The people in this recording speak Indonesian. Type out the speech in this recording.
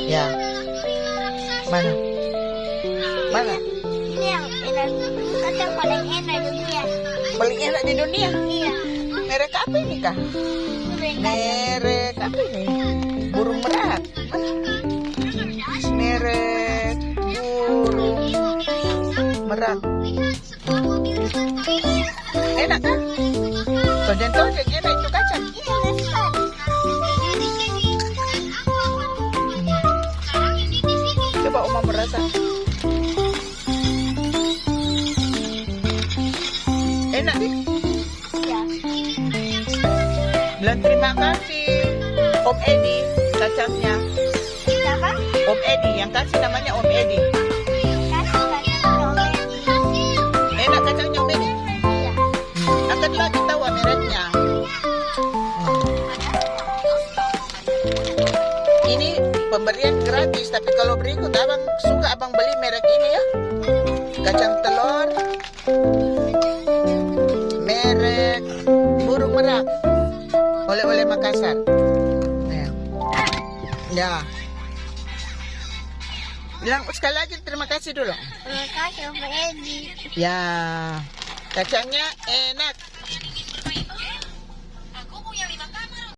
Ya. Mana? Mana? Ini yang enak. Kacang paling enak di dunia. Paling enak di dunia? Iya. Merek apa ini kah? Merek apa ini? Burung merak. Mana? Merek burung merak. Enak kan? Tonjok-tonjok enak itu kacang. Iya, enak. Coba Oma merasa. Enak nih. Iya. Bilang terima kasih Om Edi kacangnya. Siapa? Om Edi yang kasih namanya Om Edi. Kasih kacang coklat. Enak kacangnya Om Edi. Iya. Akan lagi tahu mereknya. Ini pemberian gratis, tapi kalau berikut abang suka abang beli merek ini ya. Kacang telur, merek burung merak, oleh-oleh Makassar. Ya. Bilang sekali lagi terima kasih dulu. Terima kasih, Pak Edi. Ya, kacangnya enak.